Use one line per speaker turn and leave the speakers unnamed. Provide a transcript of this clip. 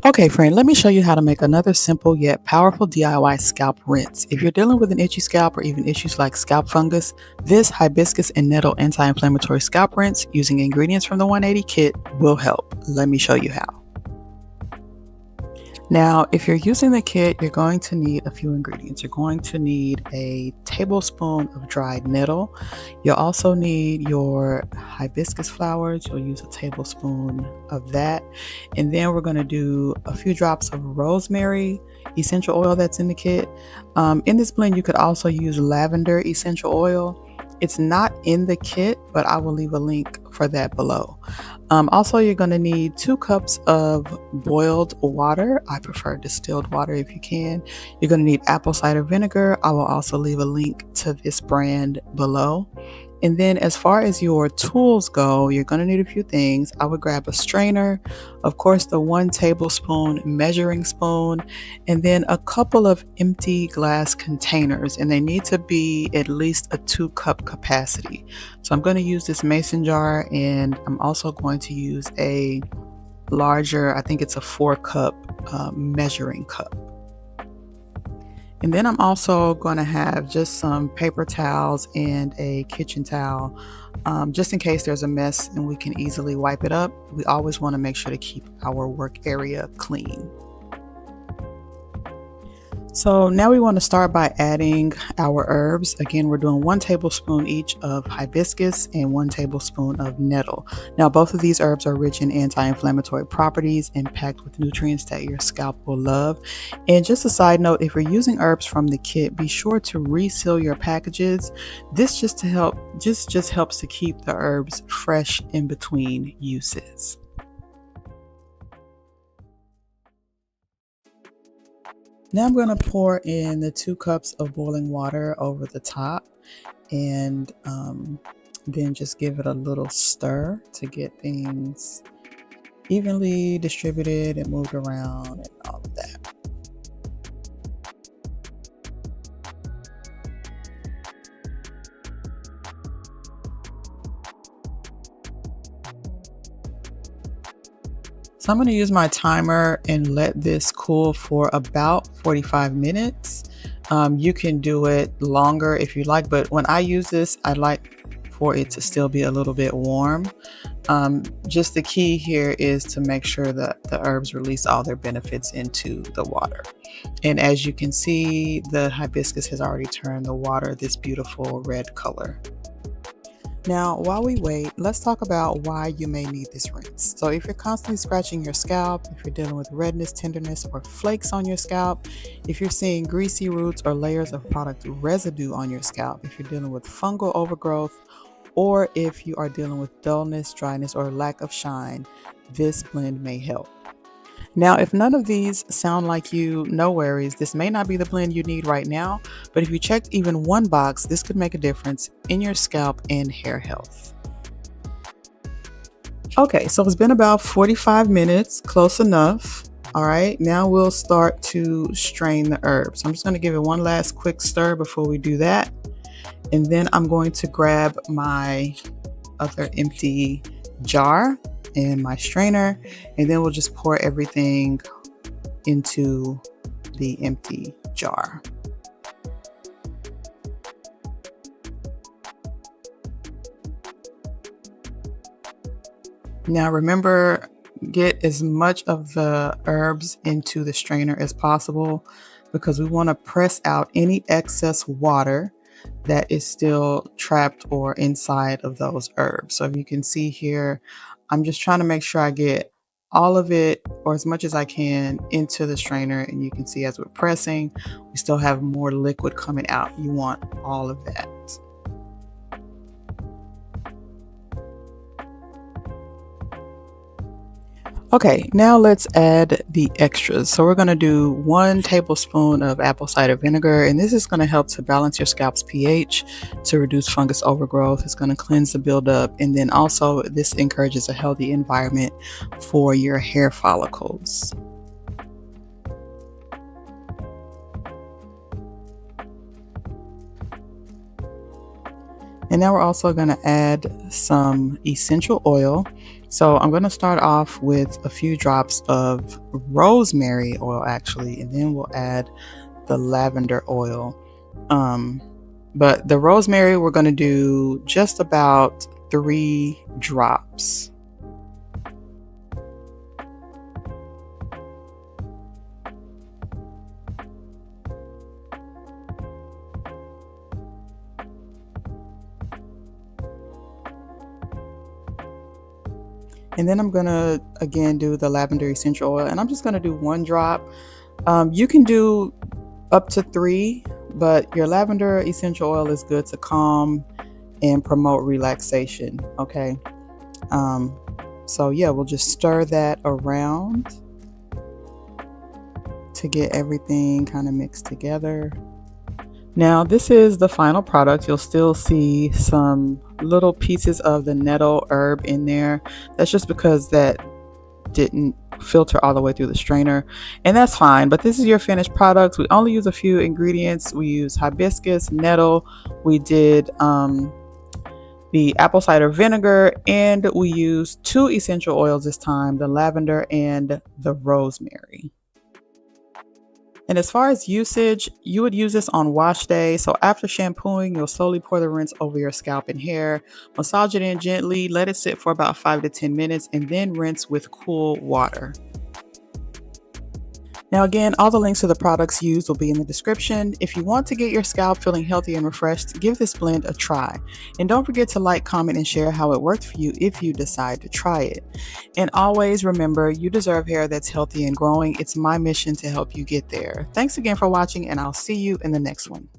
Okay, friend, let me show you how to make another simple yet powerful DIY scalp rinse. If you're dealing with an itchy scalp or even issues like scalp fungus, this hibiscus and nettle anti-inflammatory scalp rinse using ingredients from the 180 kit will help. Let me show you how. Now, if you're using the kit, you're going to need a few ingredients. You're going to need a tablespoon of dried nettle. You'll also need your hibiscus flowers. You'll use a tablespoon of that. And then we're going to do a few drops of rosemary essential oil that's in the kit. In this blend, you could also use lavender essential oil. It's not in the kit, but I will leave a link for that below. Also, you're going to need 2 cups of boiled water. I prefer distilled water if you can. You're going to need apple cider vinegar. I will also leave a link to this brand below. And then as far as your tools go, you're going to need a few things. I would grab a strainer, of course, the 1 tablespoon measuring spoon, and then a couple of empty glass containers, and they need to be at least a 2-cup capacity. So I'm going to use this mason jar, and I'm also going to use a larger, I think it's a 4-cup measuring cup. And then I'm also going to have just some paper towels and a kitchen towel, just in case there's a mess and we can easily wipe it up. We always want to make sure to keep our work area clean. So now we want to start by adding our herbs. Again, we're doing 1 tablespoon each of hibiscus and 1 tablespoon of nettle. Now, both of these herbs are rich in anti-inflammatory properties and packed with nutrients that your scalp will love. And just a side note, if you're using herbs from the kit, be sure to reseal your packages. This just helps to keep the herbs fresh in between uses. Now I'm going to pour in the 2 cups of boiling water over the top, and then just give it a little stir to get things evenly distributed and moved around and all of that. So I'm going to use my timer and let this cool for about 45 minutes. You can do it longer if you like, but when I use this, I like for it to still be a little bit warm. Just the key here is to make sure that the herbs release all their benefits into the water. And as you can see, the hibiscus has already turned the water this beautiful red color. Now, while we wait, let's talk about why you may need this rinse. So if you're constantly scratching your scalp, if you're dealing with redness, tenderness, or flakes on your scalp, if you're seeing greasy roots or layers of product residue on your scalp, if you're dealing with fungal overgrowth, or if you are dealing with dullness, dryness, or lack of shine, this blend may help. Now, if none of these sound like you, no worries. This may not be the blend you need right now, but if you checked even 1 box, this could make a difference in your scalp and hair health. Okay, so it's been about 45 minutes, close enough. All right, now we'll start to strain the herbs. I'm just going to give it one last quick stir before we do that. And then I'm going to grab my other empty jar and my strainer, and then we'll just pour everything into the empty jar. Now remember, get as much of the herbs into the strainer as possible, because we want to press out any excess water that is still trapped or inside of those herbs. So if you can see here, I'm just trying to make sure I get all of it, or as much as I can, into the strainer. And you can see as we're pressing, we still have more liquid coming out. You want all of that. Okay, now let's add the extras. So we're going to do 1 tablespoon of apple cider vinegar, and this is going to help to balance your scalp's pH, to reduce fungus overgrowth. It's going to cleanse the buildup, and then also this encourages a healthy environment for your hair follicles. And now we're also going to add some essential oil. So I'm going to start off with a few drops of rosemary oil actually, and then we'll add the lavender oil. But the rosemary, we're going to do just about 3 drops. And then I'm going to again do the lavender essential oil, and I'm just going to do 1 drop. You can do up to 3, but your lavender essential oil is good to calm and promote relaxation. Okay. So yeah, we'll just stir that around to get everything kind of mixed together. Now this is the final product. You'll still see some little pieces of the nettle herb in there. That's just because that didn't filter all the way through the strainer, and that's fine. But this is your finished product. We only use a few ingredients. We use hibiscus, nettle, we did the apple cider vinegar, and we used 2 essential oils this time, the lavender and the rosemary. And as far as usage, you would use this on wash day. So after shampooing, you'll slowly pour the rinse over your scalp and hair, massage it in gently, let it sit for about 5 to 10 minutes, and then rinse with cool water. Now again, all the links to the products used will be in the description. If you want to get your scalp feeling healthy and refreshed, give this blend a try. And don't forget to like, comment, and share how it worked for you if you decide to try it. And always remember, you deserve hair that's healthy and growing. It's my mission to help you get there. Thanks again for watching, and I'll see you in the next one.